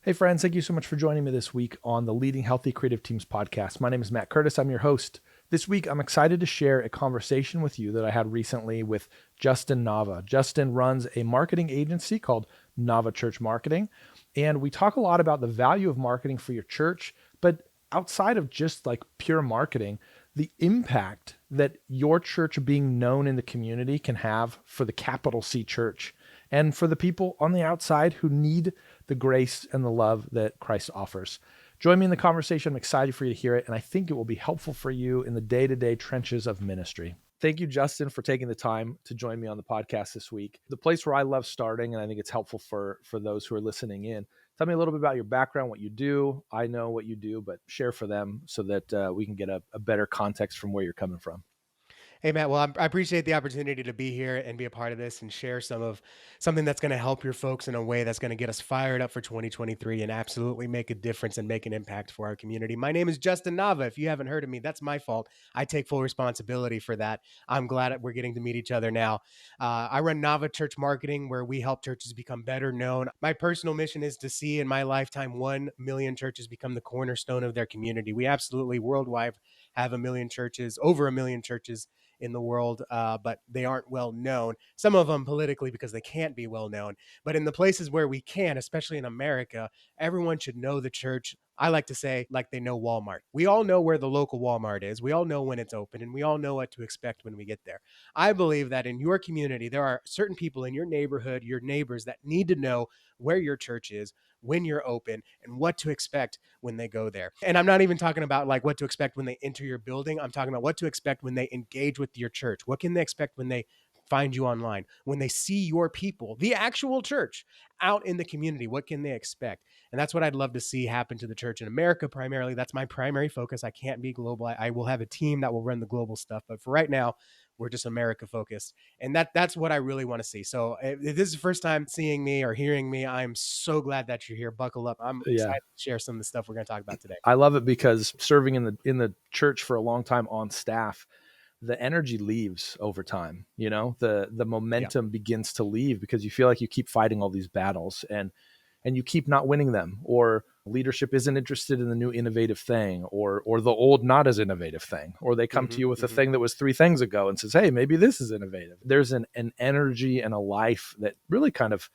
Hey friends, thank you so much for joining me this week on the Leading Healthy Creative Teams podcast. My name is Matt Curtis. I'm your host. This week, I'm excited to share a conversation with you that I had recently with Justin Nava. Justin runs a marketing agency called Nava Church Marketing, and we talk a lot about the value of marketing for your church, but outside of just like pure marketing, the impact that your church being known in the community can have for the capital C church and for the people on the outside who need the grace and the love that Christ offers. Join me in the conversation. I'm excited for you to hear it, and I think it will be helpful for you in the day-to-day trenches of ministry. Thank you, Justin, for taking the time to join me on the podcast this week. The place where I love starting, and I think it's helpful for those who are listening in. Tell me a little bit about your background, what you do. I know what you do, but share for them so that we can get a better context from where you're coming from. Hey, Matt. Well, I appreciate the opportunity to be here and be a part of this and share something that's going to help your folks in a way that's going to get us fired up for 2023 and absolutely make a difference and make an impact for our community. My name is Justin Nava. If you haven't heard of me, that's my fault. I take full responsibility for that. I'm glad that we're getting to meet each other now. I run Nava Church Marketing, where we help churches become better known. My personal mission is to see in my lifetime 1 million churches become the cornerstone of their community. We absolutely worldwide have over a million churches in the world, but they aren't well known. Some of them politically because they can't be well known. But in the places where we can, especially in America, everyone should know the church. I like to say, like they know Walmart. We all know where the local Walmart is. We all know when it's open, and we all know what to expect when we get there. I believe that in your community, there are certain people in your neighborhood, your neighbors, that need to know where your church is, when you're open, and what to expect when they go there. And I'm not even talking about like what to expect when they enter your building. I'm talking about what to expect when they engage with your church. What can they expect when they find you online, when they see your people, the actual church out in the community? What can they expect? And that's what I'd love to see happen to the church in America. Primarily, that's my primary focus. I can't be global. I will have a team that will run the global stuff, but for right now, we're just America focused, and that's what I really want to see. So if this is the first time seeing me or hearing me, I'm so glad that you're here. Buckle up. I'm Yeah. excited to share some of the stuff we're going to talk about today. I love it because serving in the church for a long time on staff, the energy leaves over time. You know, the Yeah. momentum begins to leave because you feel like you keep fighting all these battles and you keep not winning them, or leadership isn't interested in the new innovative thing, or the old not as innovative thing, or they come to you with a thing that was 3 things ago and says, hey, maybe this is innovative. There's an energy and a life that really kind of,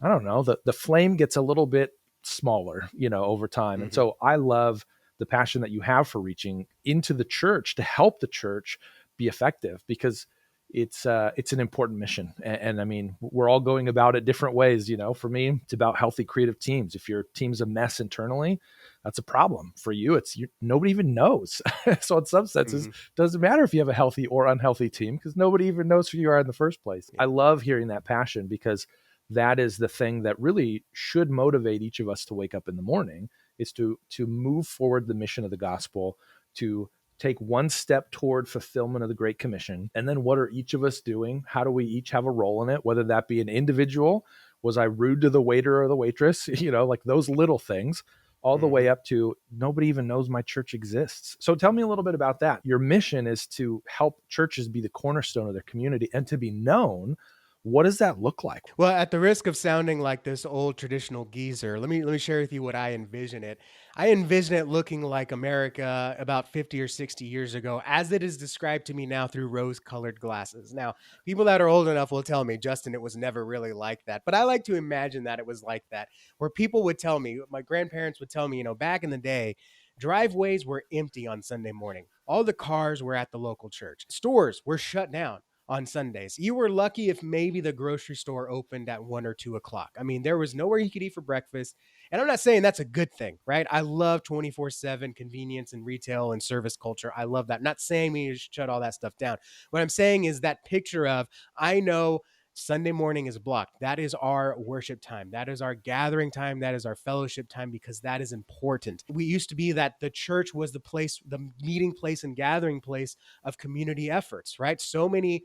I don't know, the flame gets a little bit smaller, over time. And so I love the passion that you have for reaching into the church to help the church be effective, because it's an important mission. And I mean, we're all going about it different ways. For me, it's about healthy creative teams. If your team's a mess internally, that's a problem. For you, nobody even knows. So in some senses, it doesn't matter if you have a healthy or unhealthy team, because nobody even knows who you are in the first place. Yeah. I love hearing that passion, because that is the thing that really should motivate each of us to wake up in the morning, is to move forward the mission of the gospel, to take one step toward fulfillment of the Great Commission. And then what are each of us doing? How do we each have a role in it? Whether that be an individual, was I rude to the waiter or the waitress? Like those little things, all the way up to nobody even knows my church exists. So tell me a little bit about that. Your mission is to help churches be the cornerstone of their community and to be known. What does that look like? Well, at the risk of sounding like this old traditional geezer, let me share with you what I envision it. I envision it looking like America about 50 or 60 years ago, as it is described to me now through rose-colored glasses. Now, people that are old enough will tell me, Justin, it was never really like that. But I like to imagine that it was like that, where people would tell me, my grandparents would tell me, back in the day, driveways were empty on Sunday morning. All the cars were at the local church. Stores were shut down on Sundays. You were lucky if maybe the grocery store opened at 1 or 2 o'clock. I mean, there was nowhere you could eat for breakfast. And I'm not saying that's a good thing, right? I love 24/7 convenience and retail and service culture. I love that. I'm not saying we should shut all that stuff down. What I'm saying is that picture of, I know Sunday morning is blocked. That is our worship time. That is our gathering time. That is our fellowship time, because that is important. We used to be that the church was the place, the meeting place and gathering place of community efforts, right? So many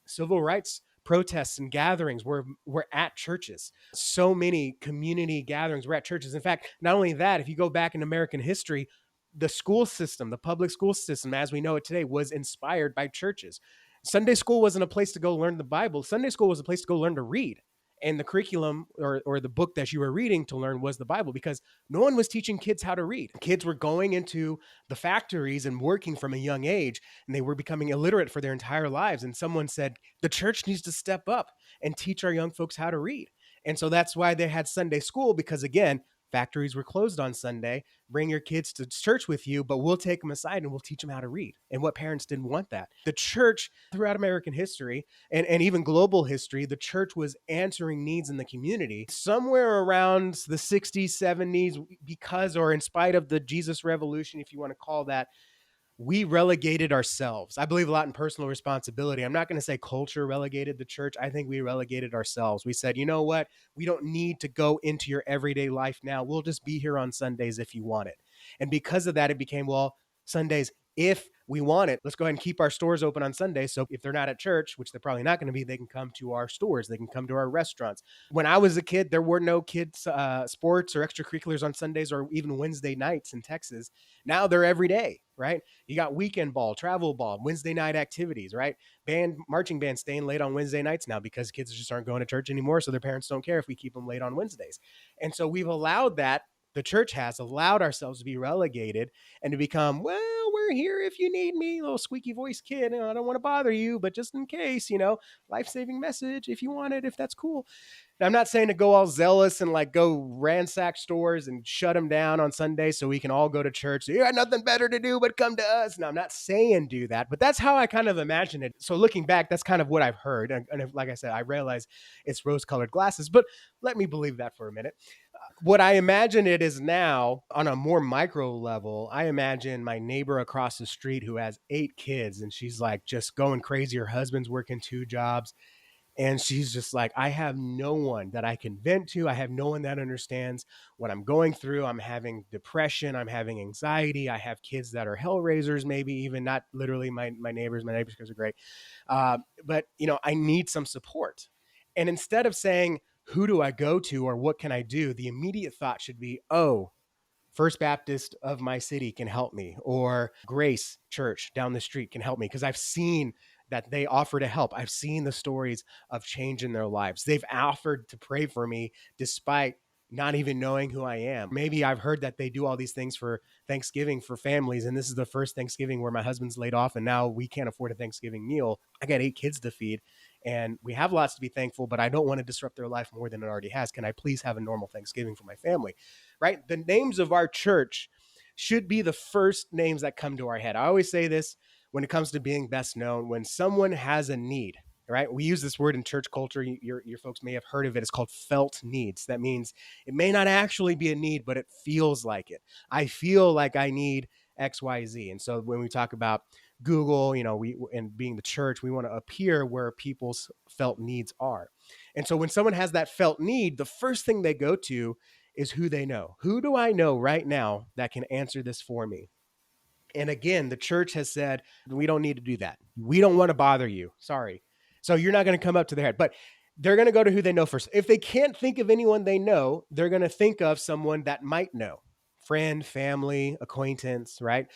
civil rights protests and gatherings were at churches. So many community gatherings were at churches. In fact, not only that, if you go back in American history, the school system, the public school system as we know it today, was inspired by churches. Sunday school wasn't a place to go learn the Bible. Sunday school was a place to go learn to read. And the curriculum or the book that you were reading to learn was the Bible, because no one was teaching kids how to read. Kids were going into the factories and working from a young age, and they were becoming illiterate for their entire lives. And someone said, the church needs to step up and teach our young folks how to read. And so that's why they had Sunday school, because again, factories were closed on Sunday. Bring your kids to church with you, but we'll take them aside and we'll teach them how to read. And what parents didn't want that? The church throughout American history and even global history, the church was answering needs in the community somewhere around the 60s, 70s, because, or in spite of the Jesus Revolution, if you want to call that, we relegated ourselves. I believe a lot in personal responsibility. I'm not going to say culture relegated the church. I think we relegated ourselves. We said, you know what? We don't need to go into your everyday life now. We'll just be here on Sundays if you want it. And because of that, it became, well, Sundays, if we want it, let's go ahead and keep our stores open on Sundays. So if they're not at church, which they're probably not going to be, they can come to our stores. They can come to our restaurants. When I was a kid, there were no kids sports or extracurriculars on Sundays or even Wednesday nights in Texas. Now they're every day, right? You got weekend ball, travel ball, Wednesday night activities, right? Marching band staying late on Wednesday nights now because kids just aren't going to church anymore. So their parents don't care if we keep them late on Wednesdays. And so we've allowed that. The church has allowed ourselves to be relegated and to become, well, we're here if you need me, little squeaky voice kid. I don't want to bother you, but just in case, life-saving message if you want it, if that's cool. Now, I'm not saying to go all zealous and like go ransack stores and shut them down on Sunday so we can all go to church. So you got nothing better to do but come to us. No, I'm not saying do that, but that's how I kind of imagine it. So looking back, that's kind of what I've heard. And like I said, I realize it's rose-colored glasses, but let me believe that for a minute. What I imagine it is now on a more micro level, I imagine my neighbor across the street who has 8 kids and she's like just going crazy. Her husband's working 2 jobs. And she's just like, I have no one that I can vent to. I have no one that understands what I'm going through. I'm having depression. I'm having anxiety. I have kids that are hell raisers, maybe even not literally my neighbors. My neighbors kids are great. But, I need some support. And instead of saying, who do I go to or what can I do? The immediate thought should be, oh, First Baptist of my city can help me, or Grace Church down the street can help me, because I've seen that they offer to help. I've seen the stories of change in their lives. They've offered to pray for me despite not even knowing who I am. Maybe I've heard that they do all these things for Thanksgiving for families, and this is the first Thanksgiving where my husband's laid off and now we can't afford a Thanksgiving meal. I got 8 kids to feed and we have lots to be thankful, but I don't want to disrupt their life more than it already has. Can I please have a normal Thanksgiving for my family? Right? The names of our church should be the first names that come to our head. I always say this when it comes to being best known: when someone has a need, right? We use this word in church culture. Your folks may have heard of it. It's called felt needs. That means it may not actually be a need, but it feels like it. I feel like I need XYZ. And so when we talk about Google, and being the church, we want to appear where people's felt needs are. And so when someone has that felt need, the first thing they go to is who they know. Who do I know right now that can answer this for me? And again, the church has said, we don't need to do that. We don't want to bother you. Sorry. So you're not going to come up to their head, but they're going to go to who they know first. If they can't think of anyone they know, they're going to think of someone that might know: friend, family, acquaintance, right?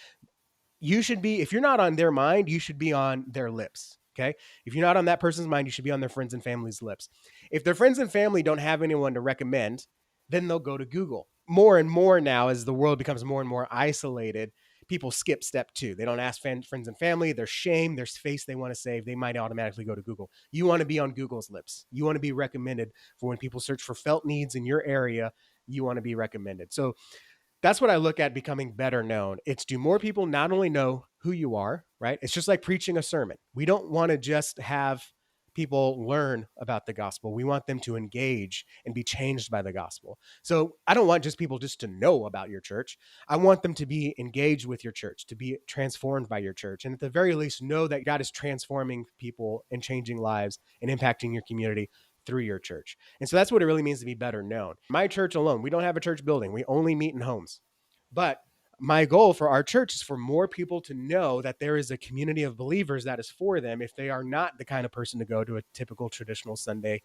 You should be, if you're not on their mind, you should be on their lips. Okay. If you're not on that person's mind, you should be on their friends and family's lips. If their friends and family don't have anyone to recommend, then they'll go to Google. More and more now, as the world becomes more and more isolated, people skip step 2. They don't ask friends and family. There's shame, there's face they want to save. They might automatically go to Google. You want to be on Google's lips. You want to be recommended for when people search for felt needs in your area. You want to be recommended. So that's what I look at becoming better known. It's, do more people not only know who you are, right? It's just like preaching a sermon. We don't want to just have people learn about the gospel. We want them to engage and be changed by the gospel. So I don't want just people just to know about your church. I want them to be engaged with your church, to be transformed by your church. And at the very least, know that God is transforming people and changing lives and impacting your community through your church. And so that's what it really means to be better known. My church alone, we don't have a church building. We only meet in homes. But my goal for our church is for more people to know that there is a community of believers that is for them if they are not the kind of person to go to a typical traditional Sunday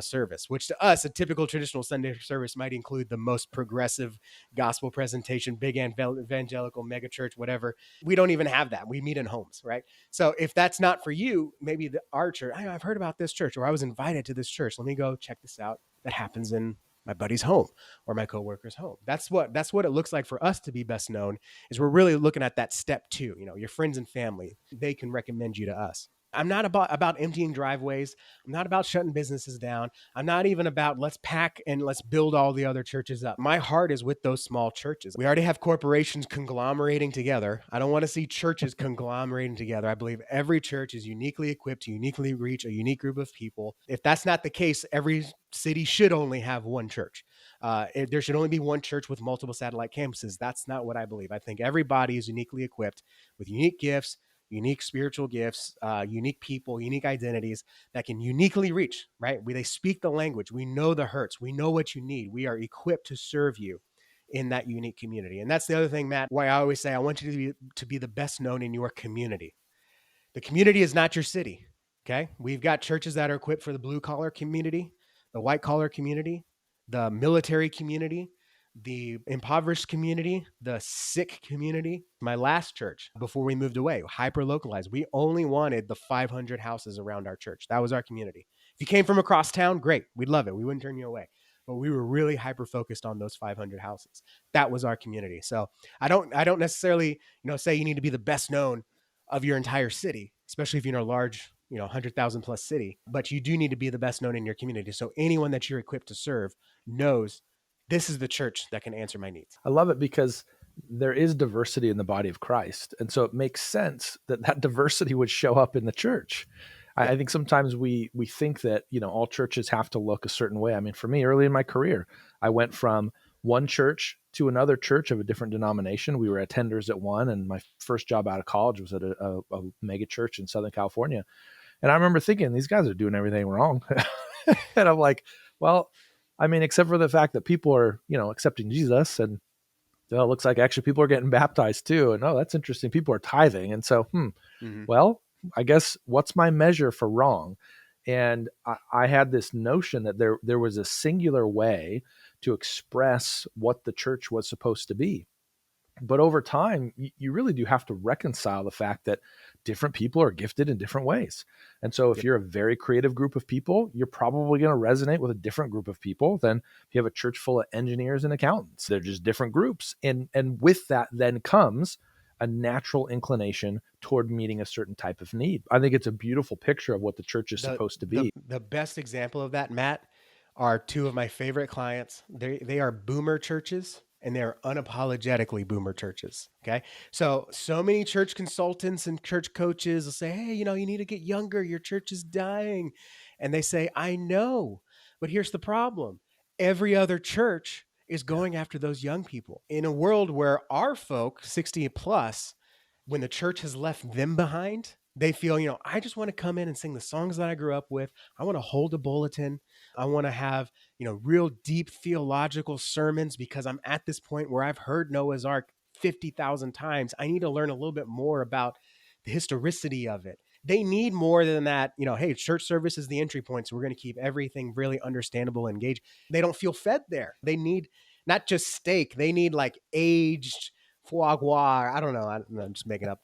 service, which to us, a typical traditional Sunday service might include the most progressive gospel presentation, big evangelical mega church, whatever. We don't even have that. We meet in homes, right? So if that's not for you, maybe our church, I've heard about this church, or I was invited to this church. Let me go check this out. That happens in my buddy's home or my coworker's home. That's what it looks like for us to be best known, is we're really looking at that step two. Your friends and family, they can recommend you to us. I'm not about emptying driveways. I'm not about shutting businesses down. I'm not even about let's pack and let's build all the other churches up. My heart is with those small churches. We already have corporations conglomerating together. I don't want to see churches conglomerating together. I believe every church is uniquely equipped to uniquely reach a unique group of people. If that's not the case, every city should only have one church. There should only be one church with multiple satellite campuses. That's not what I believe. I think everybody is uniquely equipped with unique gifts, unique spiritual gifts, unique people, unique identities that can uniquely reach, right? They speak the language. We know the hurts. We know what you need. We are equipped to serve you in that unique community. And that's the other thing, Matt, why I always say I want you to be the best known in your community. The community is not your city. Okay. We've got churches that are equipped for the blue collar community, the white collar community, the military community, the impoverished community, the sick community. My last church, before we moved away, hyper localized. We only wanted the 500 houses around our church. That was our community. If you came from across town, great. We'd love it. We wouldn't turn you away. But we were really hyper focused on those 500 houses. That was our community. So I don't necessarily, say you need to be the best known of your entire city, especially if you're in a large, 100,000 plus city, but you do need to be the best known in your community. So anyone that you're equipped to serve knows this is the church that can answer my needs. I love it because there is diversity in the body of Christ. And so it makes sense that that diversity would show up in the church. Yep. I think sometimes we think that, all churches have to look a certain way. I mean, for me, early in my career, I went from one church to another church of a different denomination. We were attenders at one, and my first job out of college was at a mega church in Southern California. And I remember thinking, these guys are doing everything wrong. And I'm like, well, I mean, except for the fact that people are, accepting Jesus, and it looks like actually people are getting baptized too. And that's interesting. People are tithing. And so, well, I guess what's my measure for wrong? And I had this notion that there was a singular way to express what the church was supposed to be. But over time, you really do have to reconcile the fact that different people are gifted in different ways. And so if Yep. you're a very creative group of people, you're probably going to resonate with a different group of people than if you have a church full of engineers and accountants. They're just different groups. And with that then comes a natural inclination toward meeting a certain type of need. I think it's a beautiful picture of what the church is The, supposed to the, be. the best example of that, Matt, are two of my favorite clients. They are boomer churches, and they're unapologetically boomer churches. Okay. So many church consultants and church coaches will say, hey, you need to get younger. Your church is dying. And they say, I know, but here's the problem. Every other church is Yeah. going after those young people in a world where our folk 60 plus, when the church has left them behind, they feel, I just want to come in and sing the songs that I grew up with. I want to hold a bulletin. I want to have, real deep theological sermons because I'm at this point where I've heard Noah's Ark 50,000 times. I need to learn a little bit more about the historicity of it. They need more than that, hey, church service is the entry point. So we're going to keep everything really understandable and engaged. They don't feel fed there. They need not just steak, they need like aged foie gras. I don't know. I'm just making up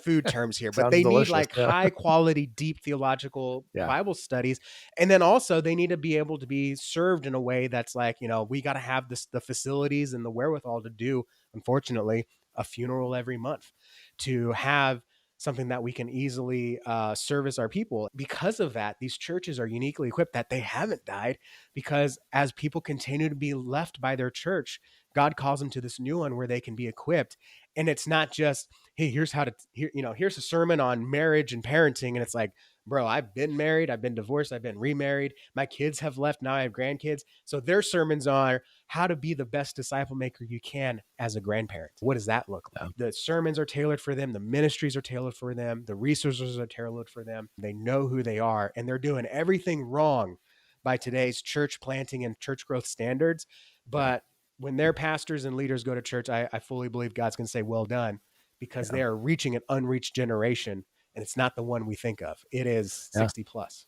food terms here, but Sounds they need delicious. like Yeah. high quality, deep theological Yeah. Bible studies. And then also they need to be able to be served in a way that's like, we got to have the facilities and the wherewithal to do, unfortunately, a funeral every month, to have something that we can easily service our people. Because of that, these churches are uniquely equipped that they haven't died, because as people continue to be left by their church, God calls them to this new one where they can be equipped. And it's not just, hey, here's how to, here's a sermon on marriage and parenting. And it's like, bro, I've been married, I've been divorced, I've been remarried. My kids have left. Now I have grandkids. So their sermons are how to be the best disciple maker you can as a grandparent. What does that look like? Yeah. The sermons are tailored for them. The ministries are tailored for them. The resources are tailored for them. They know who they are, and they're doing everything wrong by today's church planting and church growth standards. But when their pastors and leaders go to church, I fully believe God's going to say, well done, because Yeah. they are reaching an unreached generation, and it's not the one we think of. It is Yeah. 60 plus.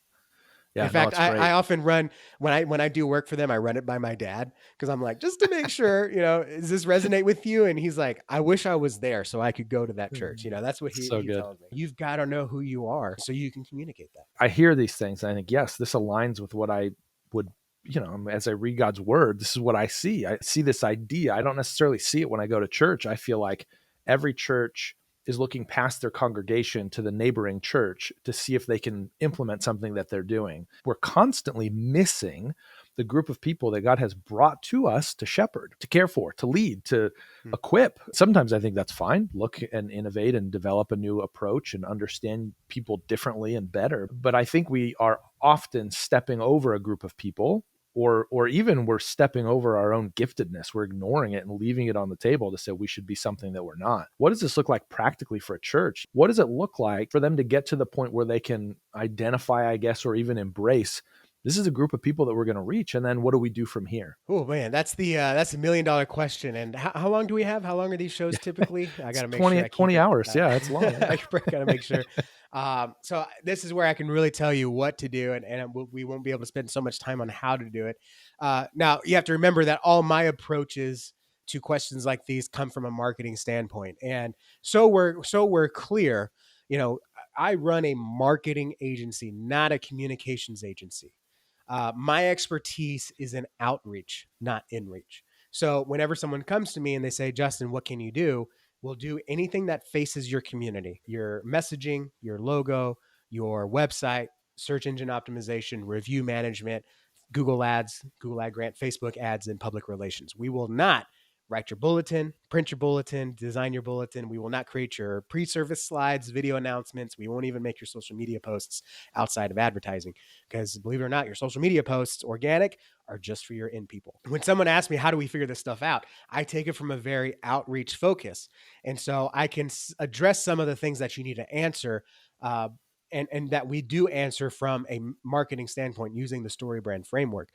In Yeah, no, fact, it's I great. often run when I do work for them, I run it by my dad because I'm like, just to make sure, does this resonate with you? And he's like, I wish I was there so I could go to that church. That's what So he good. tells me. You've got to know who you are so you can communicate that. I hear these things and I think, yes, this aligns with what I would, as I read God's word, this is what I see. I see this idea. I don't necessarily see it when I go to church. I feel like every church is looking past their congregation to the neighboring church to see if they can implement something that they're doing. We're constantly missing the group of people that God has brought to us to shepherd, to care for, to lead, to Hmm. equip. Sometimes I think that's fine. Look and innovate and develop a new approach and understand people differently and better. But I think we are often stepping over a group of people, or even we're stepping over our own giftedness. We're ignoring it and leaving it on the table to say we should be something that we're not. What does this look like practically for a church? What does it look like for them to get to the point where they can identify, I guess, or even embrace this is a group of people that we're going to reach, and then what do we do from here? Oh man, that's $1 million question. And how long do we have? How long are these shows typically? I got It's to make sure 20 I keep 20 it. hours. Yeah, it's long. Yeah. I got to make sure. So this is where I can really tell you what to do, and we won't be able to spend so much time on how to do it. Now you have to remember that all my approaches to questions like these come from a marketing standpoint, and so we're clear. I run a marketing agency, not a communications agency. My expertise is in outreach, not in reach. So whenever someone comes to me and they say, Justin, what can you do? We'll do anything that faces your community, your messaging, your logo, your website, search engine optimization, review management, Google ads, Google ad grant, Facebook ads, and public relations. We will not write your bulletin, print your bulletin, design your bulletin. We will not create your pre-service slides, video announcements. We won't even make your social media posts outside of advertising because believe it or not, your social media posts, organic, are just for your end people. When someone asks me, how do we figure this stuff out? I take it from a very outreach focus. And so I can address some of the things that you need to answer and that we do answer from a marketing standpoint using the story brand framework.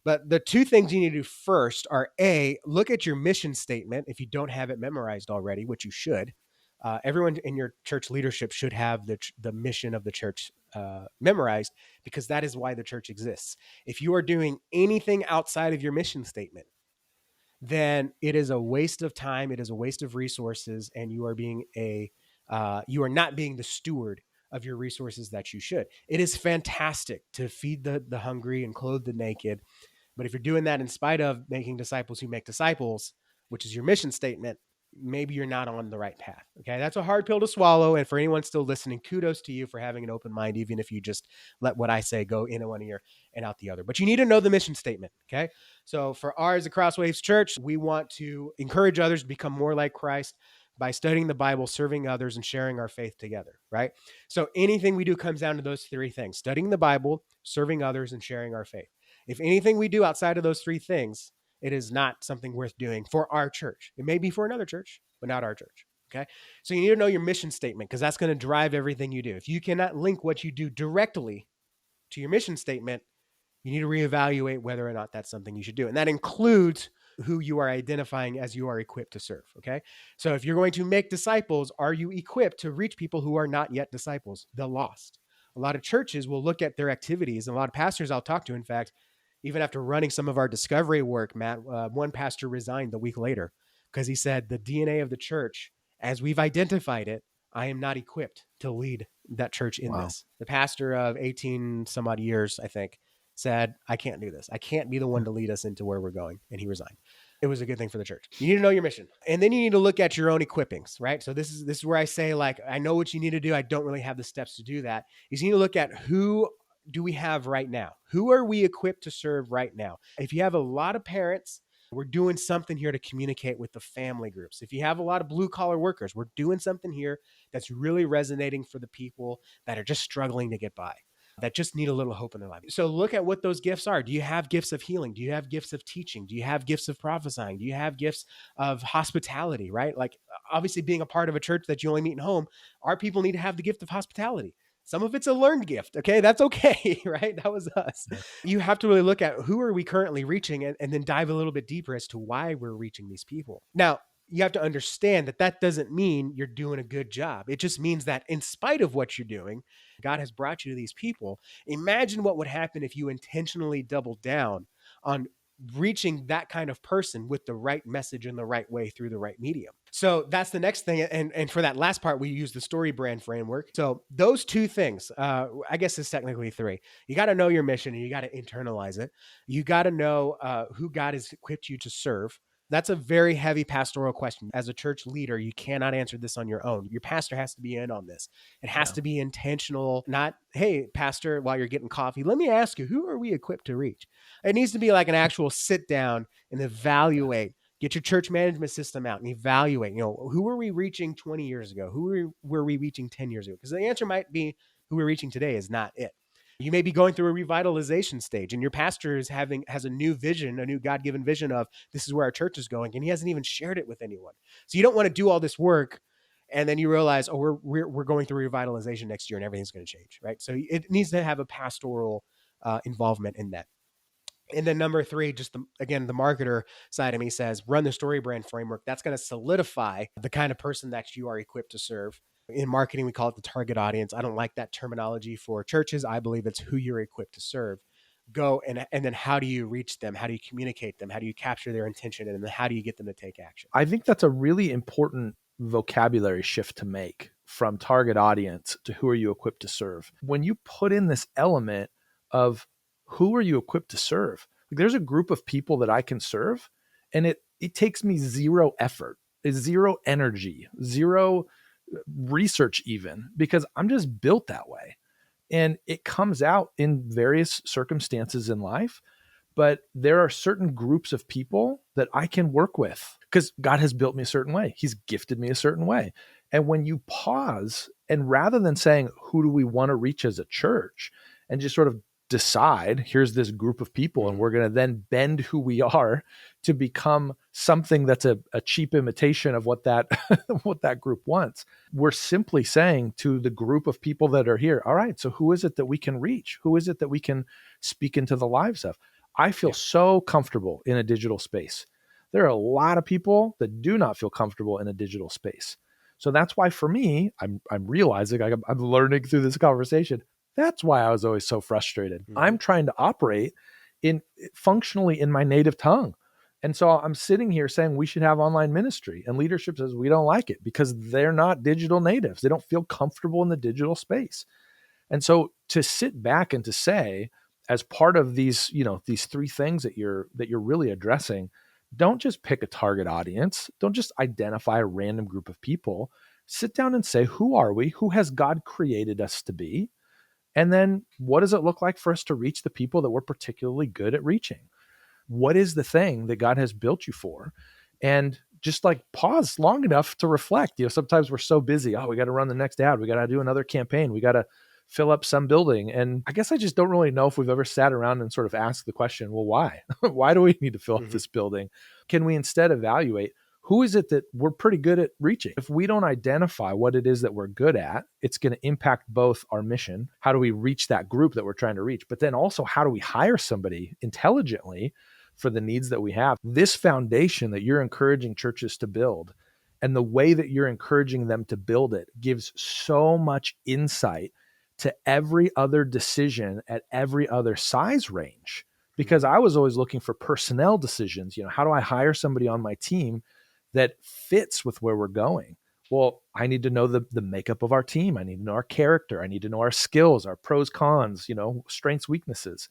But the two things you need to do first are A, look at your mission statement if you don't have it memorized already, which you should. Everyone in your church leadership should have the mission of the church memorized because that is why the church exists. If you are doing anything outside of your mission statement, then it is a waste of time. It is a waste of resources, and you are not being the steward of your resources that you should. It is fantastic to feed the hungry and clothe the naked, but if you're doing that in spite of making disciples who make disciples, which is your mission statement, maybe you're not on the right path. Okay. That's a hard pill to swallow. And for anyone still listening, kudos to you for having an open mind, even if you just let what I say go in one ear and out the other. But you need to know the mission statement. Okay. So for ours at Crosswaves Church, we want to encourage others to become more like Christ by studying the Bible, serving others, and sharing our faith together, right? So anything we do comes down to those three things: studying the Bible, serving others, and sharing our faith. If anything we do outside of those three things, it is not something worth doing for our church. It may be for another church, but not our church. Okay. So you need to know your mission statement because that's going to drive everything you do. If you cannot link what you do directly to your mission statement, you need to reevaluate whether or not that's something you should do. And that includes who you are identifying as you are equipped to serve. Okay. So if you're going to make disciples, are you equipped to reach people who are not yet disciples, the lost? A lot of churches will look at their activities, and a lot of pastors I'll talk to, in fact, even after running some of our discovery work, Matt, one pastor resigned the week later because he said the DNA of the church, as we've identified it, I am not equipped to lead that church in Wow. this. The pastor of 18 some odd years, I think, said, I can't do this. I can't be the one to lead us into where we're going. And he resigned. It was a good thing for the church. You need to know your mission. And then you need to look at your own equippings, right? So this is where I say, like, I know what you need to do. I don't really have the steps to do that. You need to look at who do we have right now? Who are we equipped to serve right now? If you have a lot of parents, we're doing something here to communicate with the family groups. If you have a lot of blue collar workers, we're doing something here that's really resonating for the people that are just struggling to get by, that just need a little hope in their life. So look at what those gifts are. Do you have gifts of healing? Do you have gifts of teaching? Do you have gifts of prophesying? Do you have gifts of hospitality, right? Like obviously being a part of a church that you only meet in home, our people need to have the gift of hospitality. Some of it's a learned gift. Okay. That's okay. Right. That was us. Yeah. You have to really look at who are we currently reaching and then dive a little bit deeper as to why we're reaching these people. Now, you have to understand that that doesn't mean you're doing a good job. It just means that in spite of what you're doing, God has brought you to these people. Imagine what would happen if you intentionally doubled down on reaching that kind of person with the right message in the right way through the right medium. So that's the next thing. And for that last part, we use the story brand framework. So those two things, I guess it's technically three. You got to know your mission and you got to internalize it. You got to know who God has equipped you to serve. That's a very heavy pastoral question. As a church leader, you cannot answer this on your own. Your pastor has to be in on this. It has Yeah. to be intentional, not, hey, pastor, while you're getting coffee, let me ask you, who are we equipped to reach? It needs to be like an actual sit down and evaluate. Get your church management system out and evaluate, who were we reaching 20 years ago? Were we reaching 10 years ago? Because the answer might be who we're reaching today is not it. You may be going through a revitalization stage and your pastor has a new vision, a new God-given vision of this is where our church is going, and he hasn't even shared it with anyone. So you don't want to do all this work and then you realize, oh, we're going through revitalization next year and everything's going to change, right? So it needs to have a pastoral involvement in that. And then number three, just again, the marketer side of me says, run the story brand framework. That's going to solidify the kind of person that you are equipped to serve. In marketing, we call it the target audience. I don't like that terminology for churches. I believe it's who you're equipped to serve. Go and then how do you reach them? How do you communicate them? How do you capture their intention? And then how do you get them to take action? I think that's a really important vocabulary shift to make from target audience to who are you equipped to serve. When you put in this element of who are you equipped to serve, like there's a group of people that I can serve, and it takes me zero effort, zero energy, zero research even, because I'm just built that way. And it comes out in various circumstances in life, but there are certain groups of people that I can work with because God has built me a certain way. He's gifted me a certain way. And when you pause, and rather than saying, who do we want to reach as a church, and just sort of decide, here's this group of people, and we're going to then bend who we are to become something that's a cheap imitation of what that what that group wants. We're simply saying to the group of people that are here, all right, so who is it that we can reach? Who is it that we can speak into the lives of? I feel Yeah. so comfortable in a digital space. There are a lot of people that do not feel comfortable in a digital space. So that's why for me, I'm realizing I'm learning through this conversation. That's why I was always so frustrated. Mm-hmm. I'm trying to operate in functionally in my native tongue. And so I'm sitting here saying we should have online ministry, and leadership says we don't like it because they're not digital natives. They don't feel comfortable in the digital space. And so to sit back and to say, as part of these, these three things that you're really addressing, don't just pick a target audience. Don't just identify a random group of people. Sit down and say, who are we? Who has God created us to be? And then what does it look like for us to reach the people that we're particularly good at reaching? What is the thing that God has built you for? And just like pause long enough to reflect. Sometimes we're so busy. Oh, we got to run the next ad. We got to do another campaign. We got to fill up some building. And I guess I just don't really know if we've ever sat around and sort of asked the question, well, why? Why do we need to fill up Mm-hmm. this building? Can we instead evaluate who is it that we're pretty good at reaching? If we don't identify what it is that we're good at, it's going to impact both our mission. How do we reach that group that we're trying to reach? But then also, how do we hire somebody intelligently for the needs that we have? This foundation that you're encouraging churches to build and the way that you're encouraging them to build it gives so much insight to every other decision at every other size range. Because Mm-hmm. I was always looking for personnel decisions. How do I hire somebody on my team that fits with where we're going? Well, I need to know the makeup of our team. I need to know our character. I need to know our skills, our pros, cons, strengths, weaknesses.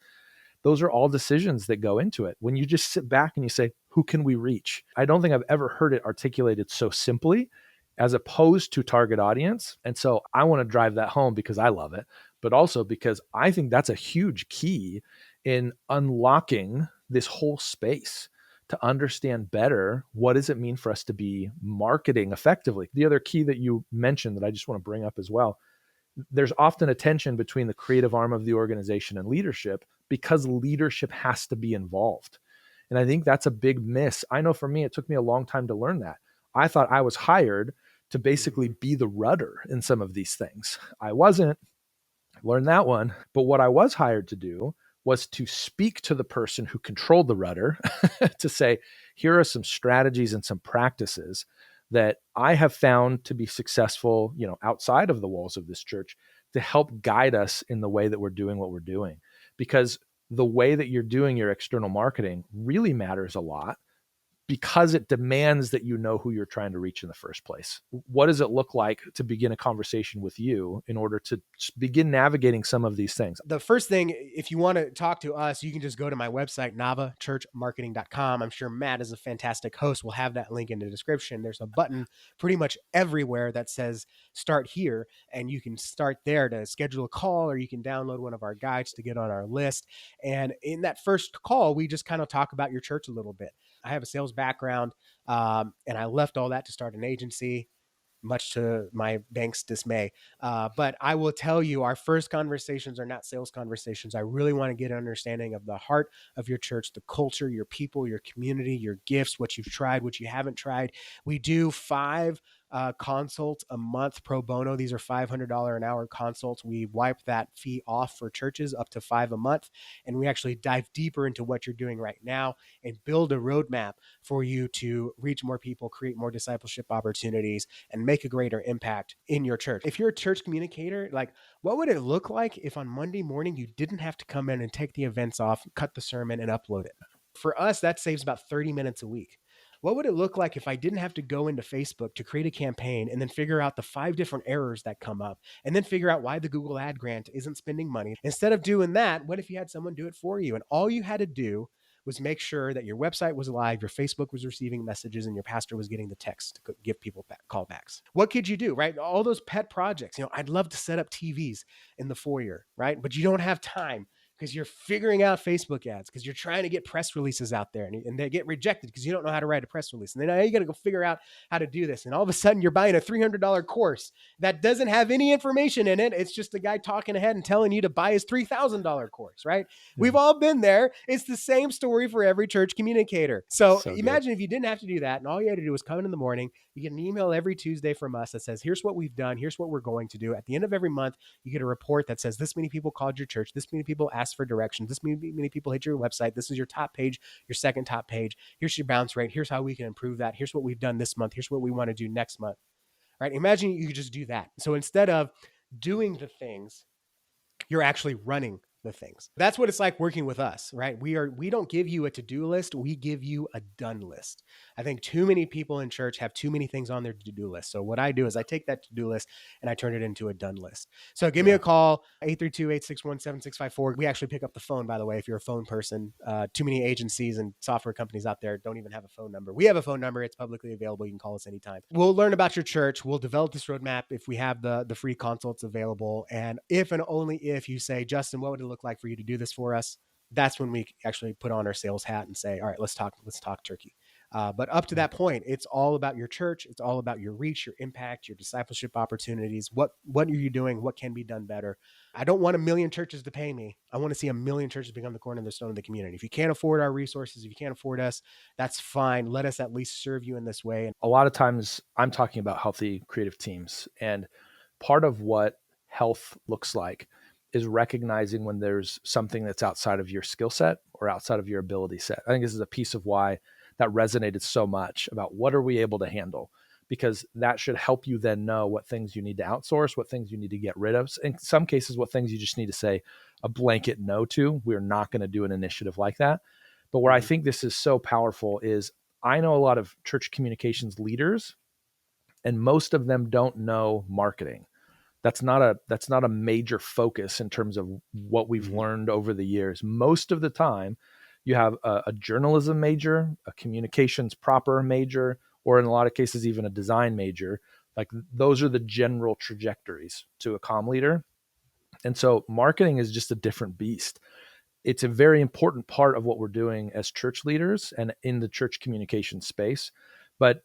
Those are all decisions that go into it. When you just sit back and you say, who can we reach? I don't think I've ever heard it articulated so simply as opposed to target audience. And so I want to drive that home because I love it, but also because I think that's a huge key in unlocking this whole space to understand better what does it mean for us to be marketing effectively. The other key that you mentioned that I just want to bring up as well, there's often a tension between the creative arm of the organization and leadership because leadership has to be involved. And I think that's a big miss. I know for me, it took me a long time to learn that. I thought I was hired to basically Mm-hmm. be the rudder in some of these things. I wasn't. I learned that one. But what I was hired to do was to speak to the person who controlled the rudder to say, here are some strategies and some practices that I have found to be successful, outside of the walls of this church, to help guide us in the way that we're doing what we're doing. Because the way that you're doing your external marketing really matters a lot, because it demands that you know who you're trying to reach in the first place. What does it look like to begin a conversation with you in order to begin navigating some of these things? The first thing, if you want to talk to us, you can just go to my website, navachurchmarketing.com. I'm sure Matt is a fantastic host. We'll have that link in the description. There's a button pretty much everywhere that says start here, and you can start there to schedule a call, or you can download one of our guides to get on our list. And in that first call, we just kind of talk about your church a little bit. I have a sales background, and I left all that to start an agency, much to my bank's dismay. But I will tell you, our first conversations are not sales conversations. I really want to get an understanding of the heart of your church, the culture, your people, your community, your gifts, what you've tried, what you haven't tried. We do 5 consults a month pro bono. These are $500 an hour consults. We wipe that fee off for churches up to 5 a month. And we actually dive deeper into what you're doing right now and build a roadmap for you to reach more people, create more discipleship opportunities, and make a greater impact in your church. If you're a church communicator, like, what would it look like if on Monday morning you didn't have to come in and take the events off, cut the sermon, and upload it? For us, that saves about 30 minutes a week. What would it look like if I didn't have to go into Facebook to create a campaign and then figure out the 5 different errors that come up, and then figure out why the Google ad grant isn't spending money? Instead of doing that, what if you had someone do it for you? And all you had to do was make sure that your website was live, your Facebook was receiving messages, and your pastor was getting the text to give people callbacks. What could you do, right? All those pet projects. I'd love to set up TVs in the foyer, right? But you don't have time because you're figuring out Facebook ads, because you're trying to get press releases out there, and they get rejected because you don't know how to write a press release. And then now you got to go figure out how to do this. And all of a sudden you're buying a $300 course that doesn't have any information in it. It's just a guy talking ahead and telling you to buy his $3,000 course, right? Yeah. We've all been there. It's the same story for every church communicator. So imagine if you didn't have to do that, and all you had to do was come in the morning. You get an email every Tuesday from us that says, here's what we've done. Here's what we're going to do. At the end of every month, you get a report that says, this many people called your church. This many people asked for directions. This many people hit your website. This is your top page, your second top page. Here's your bounce rate. Here's how we can improve that. Here's what we've done this month. Here's what we want to do next month. Right? Imagine you could just do that. So instead of doing the things, you're actually running the things. That's what it's like working with us, right? We don't give you a to-do list. We give you a done list. I think too many people in church have too many things on their to-do list. So what I do is I take that to-do list and I turn it into a done list. So give me a call, 832-861-7654. We actually pick up the phone, by the way, if you're a phone person. Too many agencies and software companies out there don't even have a phone number. We have a phone number. It's publicly available. You can call us anytime. We'll learn about your church. We'll develop this roadmap if we have the free consults available. And if and only if you say, Justin, what would it look like for you to do this for us? That's when we actually put on our sales hat and say, all right, let's talk turkey. But up to that point, it's all about your church. It's all about your reach, your impact, your discipleship opportunities. What are you doing? What can be done better? I don't want 1 million churches to pay me. I want to see 1 million churches become the cornerstone of the community. If you can't afford our resources, if you can't afford us, that's fine. Let us at least serve you in this way. A lot of times I'm talking about healthy creative teams, and part of what health looks like is recognizing when there's something that's outside of your skill set or outside of your ability set. I think this is a piece of why that resonated so much about what are we able to handle, because that should help you then know what things you need to outsource, what things you need to get rid of. In some cases, what things you just need to say a blanket no to. We're not going to do an initiative like that. But where I think this is so powerful is I know a lot of church communications leaders, and most of them don't know marketing. That's not a major focus in terms of what we've learned over the years. Most of the time, you have a journalism major, a communications proper major, or in a lot of cases, even a design major. Like, those are the general trajectories to a comm leader. And so marketing is just a different beast. It's a very important part of what we're doing as church leaders and in the church communication space. But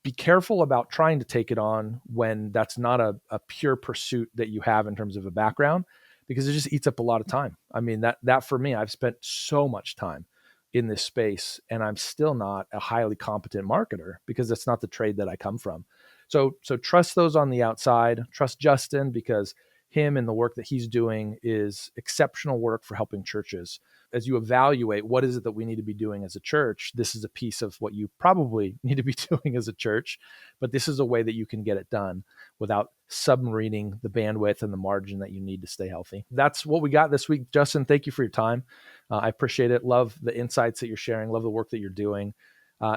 be careful about trying to take it on when that's not a pure pursuit that you have in terms of a background, because it just eats up a lot of time. I mean, that for me, I've spent so much time in this space and I'm still not a highly competent marketer because that's not the trade that I come from. So trust those on the outside, trust Justin, because him and the work that he's doing is exceptional work for helping churches. As you evaluate what is it that we need to be doing as a church, this is a piece of what you probably need to be doing as a church, but this is a way that you can get it done without submarining the bandwidth and the margin that you need to stay healthy. That's what we got this week. Justin, thank you for your time. I appreciate it. Love the insights that you're sharing. Love the work that you're doing.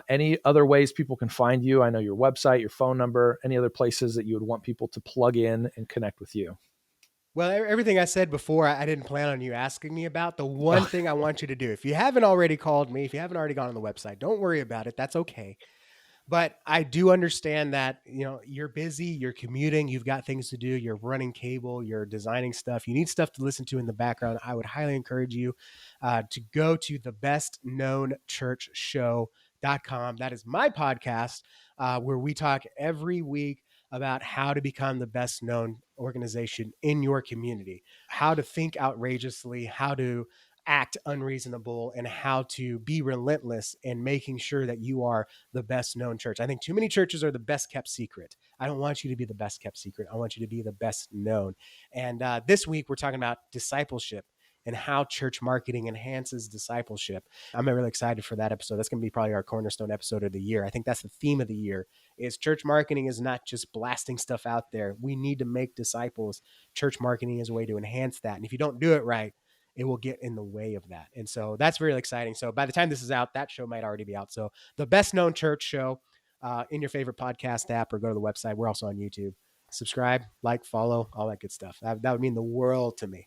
Any other ways people can find you? I know your website, your phone number, any other places that you would want people to plug in and connect with you? Well, everything I said before, I didn't plan on you asking me about. The one thing I want you to do, if you haven't already called me, if you haven't already gone on the website, don't worry about it. That's okay. But I do understand that, you're busy, you're commuting, you've got things to do, you're running cable, you're designing stuff, you need stuff to listen to in the background. I would highly encourage you to go to thebestknownchurchshow.com. That is my podcast where we talk every week about how to become the best known organization in your community, how to think outrageously, how to act unreasonable, and how to be relentless in making sure that you are the best known church. I think too many churches are the best kept secret. I don't want you to be the best kept secret. I want you to be the best known. And this week, we're talking about discipleship and how church marketing enhances discipleship. I'm really excited for that episode. That's going to be probably our cornerstone episode of the year. I think that's the theme of the year is church marketing is not just blasting stuff out there. We need to make disciples. Church marketing is a way to enhance that. And if you don't do it right, it will get in the way of that. And so that's really exciting. So by the time this is out, that show might already be out. So the best known church show in your favorite podcast app, or go to the website. We're also on YouTube. Subscribe, like, follow, all that good stuff. That would mean the world to me.